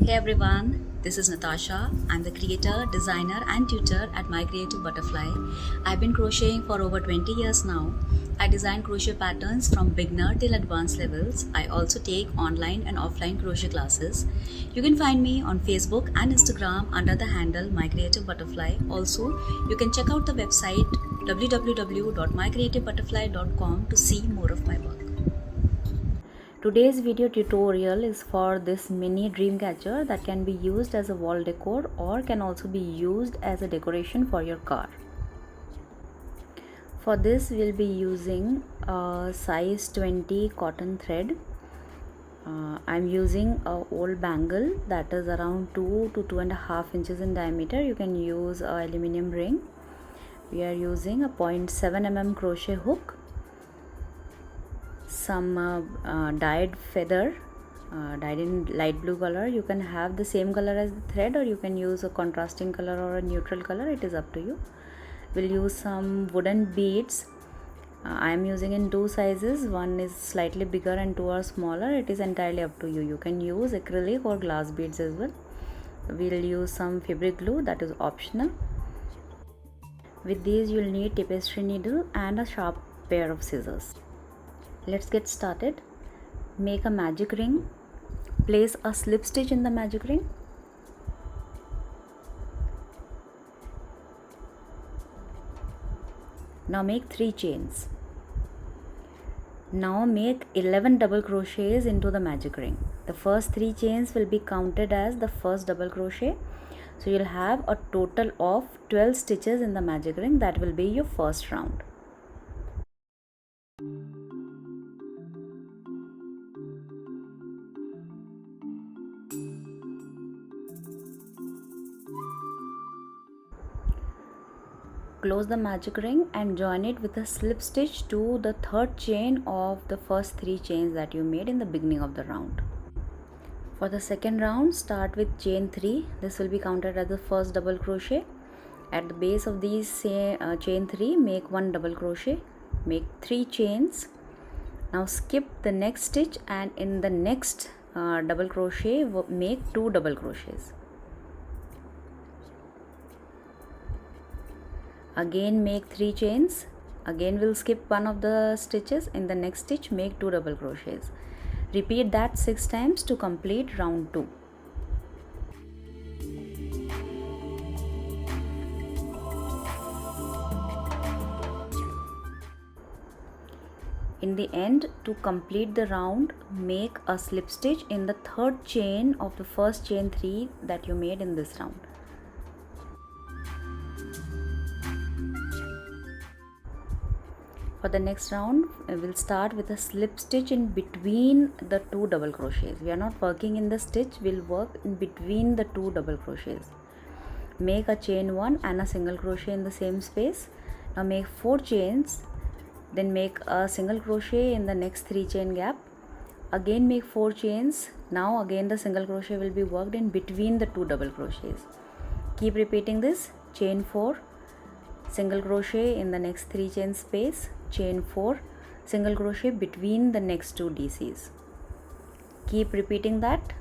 Hey everyone, this is Natasha. I'm the creator, designer, and tutor at My Creative Butterfly. I've been crocheting for over 20 years now. I design crochet patterns from beginner till advanced levels. I also take online and offline crochet classes. You can find me on Facebook and Instagram under the handle My Creative Butterfly. Also, you can check out the website www.mycreativebutterfly.com to see more of my work. Today's video tutorial is for this mini dream catcher that can be used as a wall decor or can also be used as a decoration for your car. For this we'll be using a size 20 cotton thread. I'm using a old bangle that is around 2 to 2.5 inches in diameter. You can use a aluminium ring. We are using a 0.7 mm crochet hook, some dyed feather, dyed in light blue color. You can have the same color as the thread or you can use a contrasting color or a neutral color, it is up to you. We'll use some wooden beads. I am using in two sizes, one is slightly bigger and two are smaller. It is entirely up to you. You can use acrylic or glass beads as well. We'll use some fabric glue, that is optional. With these you'll need tapestry needle and a sharp pair of scissors. Let's get started. Make a magic ring. Place a slip stitch in the magic ring. Now make 3 chains. Now make 11 double crochets into the magic ring. The first 3 chains will be counted as the first double crochet. So you'll have a total of 12 stitches in the magic ring. That will be your first round. Close the magic ring and join it with a slip stitch to the third chain of the first 3 chains that you made in the beginning of the round. For the second round, start with chain 3. This will be counted as the first double crochet. At the base of these chain 3, make 1 double crochet. Make 3 chains. Now skip the next stitch and in the next double crochet make 2 double crochets. Again make 3 chains. Again we'll skip one of the stitches. In the next stitch make 2 double crochets. Repeat that 6 times to complete round 2. In the end, to complete the round, make a slip stitch in the third chain of the first chain 3 that you made in this round. For the next round, we'll start with a slip stitch in between the 2 double crochets. We are not working in the stitch, we'll work in between the 2 double crochets. Make a chain 1 and a single crochet in the same space. Now make 4 chains, then make a single crochet in the next 3 chain gap. Again make 4 chains. Now again the single crochet will be worked in between the 2 double crochets. Keep repeating this. Chain 4, single crochet in the next 3 chain space, chain 4, single crochet between the next 2 DCs. Keep repeating that.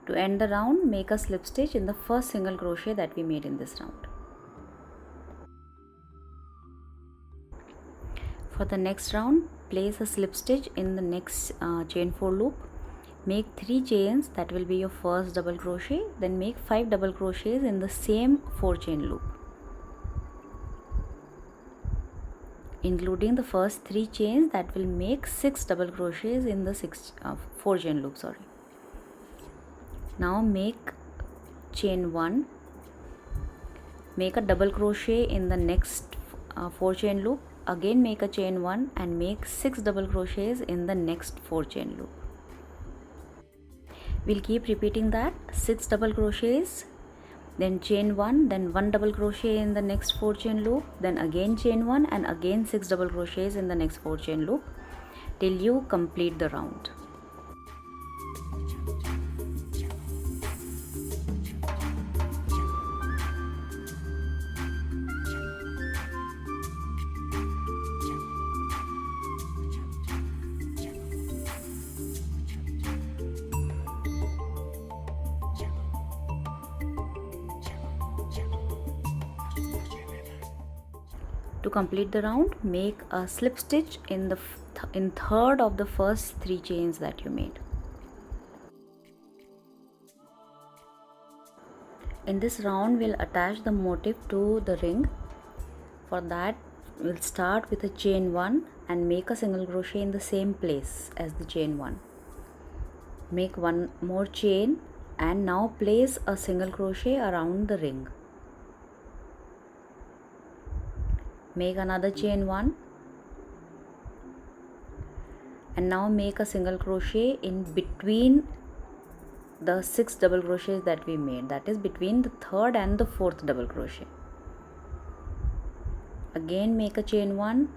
To end the round, make a slip stitch in the first single crochet that we made in this round. For the next round, place a slip stitch in the next chain 4 loop. Make 3 chains, that will be your first double crochet. Then make 5 double crochets in the same 4 chain loop, including the first 3 chains that will make 6 double crochets in the 4 chain loop. Now make chain 1, make a double crochet in the next 4 chain loop. Again make a chain 1 and make 6 double crochets in the next 4 chain loop. We'll keep repeating that. 6 double crochets, then chain 1, then 1 double crochet in the next 4 chain loop, then again chain 1 and again 6 double crochets in the next 4 chain loop till you complete the round. To complete the round, make a slip stitch in the third of the first 3 chains that you made. In this round, we'll attach the motif to the ring. For that, we'll start with a chain 1 and make a single crochet in the same place as the chain 1. Make one more chain and now place a single crochet around the ring. Make another chain 1 and now make a single crochet in between the 6 double crochets that we made, that is between the third and the fourth double crochet. Again make a chain 1,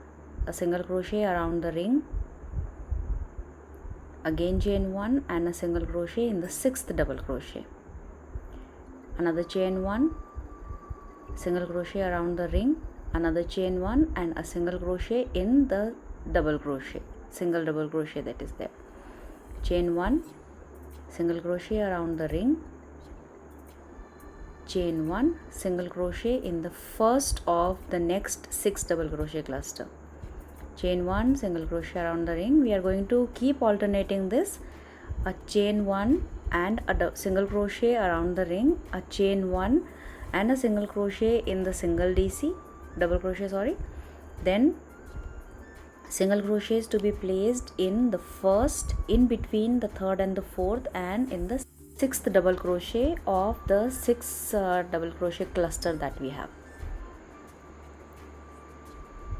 a single crochet around the ring, again chain 1 and a single crochet in the 6th double crochet, another chain 1, single crochet around the ring, another chain 1 and a single crochet in the double crochet, single double crochet that is there, chain 1, single crochet around the ring, chain 1, single crochet in the first of the next 6 double crochet cluster, chain 1, single crochet around the ring. We are going to keep alternating this, a chain 1 and a single crochet around the ring, a chain 1 and a single crochet in the single double crochet, then single crochets to be placed in the first, in between the third and the fourth, and in the 6th double crochet of the 6 double crochet cluster that we have.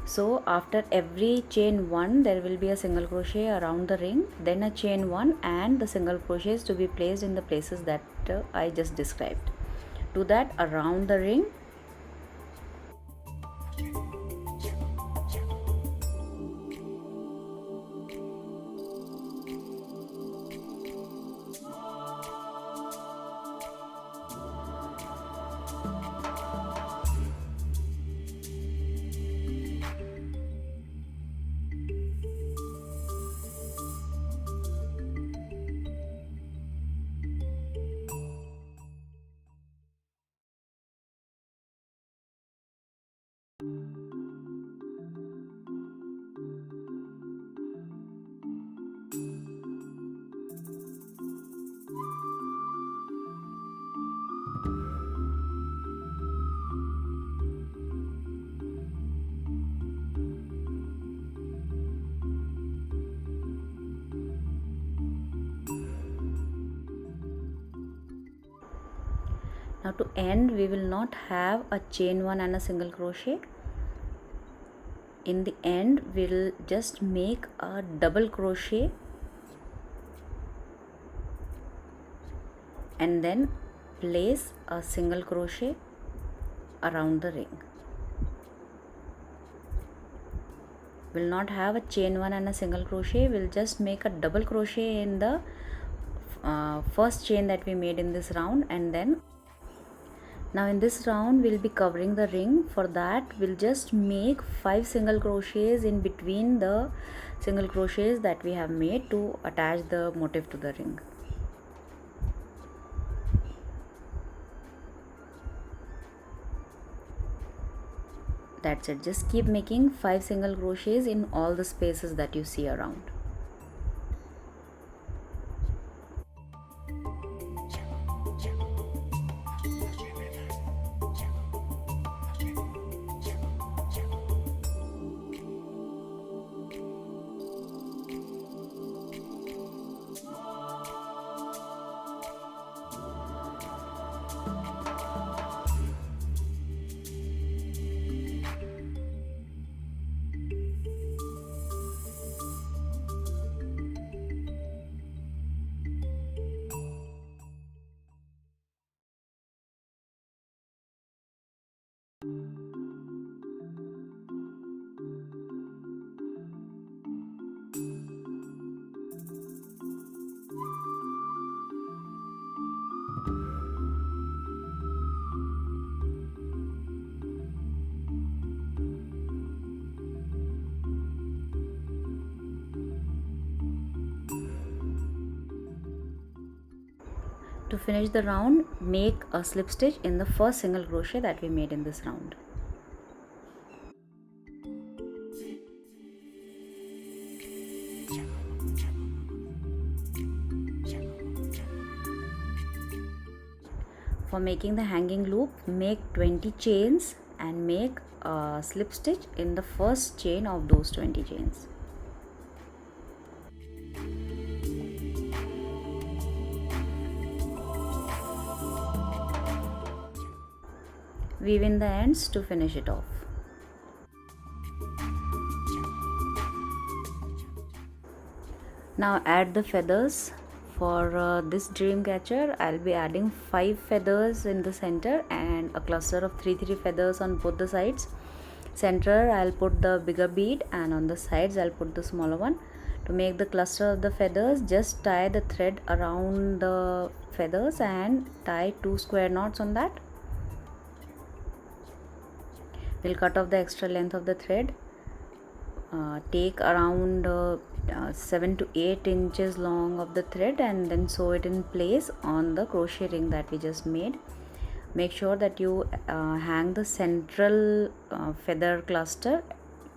So after every chain 1 there will be a single crochet around the ring, then a chain 1 and the single crochets to be placed in the places that I just described. Do that around the ring. Now to end, we will not have a chain 1 and a single crochet. In the end, we'll just make a double crochet and then place a single crochet around the ring. We'll not have a chain 1 and a single crochet. We'll just make a double crochet in the first chain that we made in this round, and then now in this round we'll be covering the ring. For that, we'll just make 5 single crochets in between the single crochets that we have made to attach the motif to the ring. That's it. Just keep making 5 single crochets in all the spaces that you see around. To finish the round, make a slip stitch in the first single crochet that we made in this round. For making the hanging loop, make 20 chains and make a slip stitch in the first chain of those 20 chains. Weave in the ends to finish it off. Now add the feathers. For this dream catcher, I'll be adding 5 feathers in the center and a cluster of 3 feathers on both the sides. Center, I'll put the bigger bead, and on the sides I'll put the smaller one. To make the cluster of the feathers, just tie the thread around the feathers and tie 2 square knots on that. We'll cut off the extra length of the thread. Take around 7 to 8 inches long of the thread and then sew it in place on the crochet ring that we just made. Make sure that you hang the central feather cluster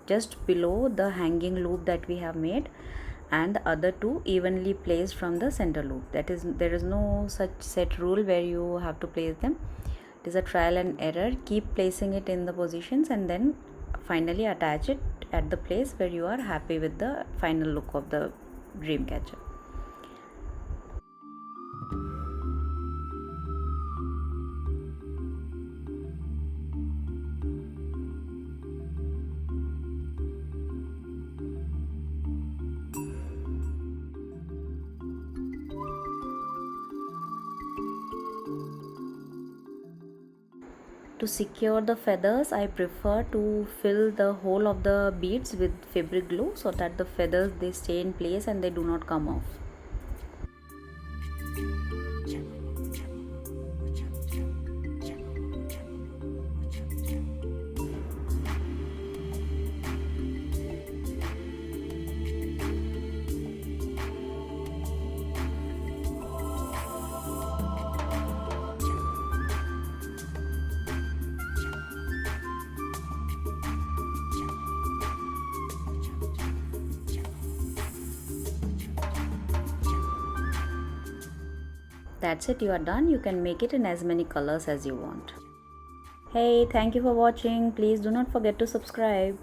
just below the hanging loop that we have made, and the other two evenly placed from the center loop. That is, there is no such set rule where you have to place them. It is a trial and error. Keep placing it in the positions and then finally attach it at the place where you are happy with the final look of the dream catcher. To secure the feathers, I prefer to fill the whole of the beads with fabric glue so that the feathers, they stay in place and they do not come off. That's it, you are done. You can make it in as many colors as you want. Hey, thank you for watching. Please do not forget to subscribe.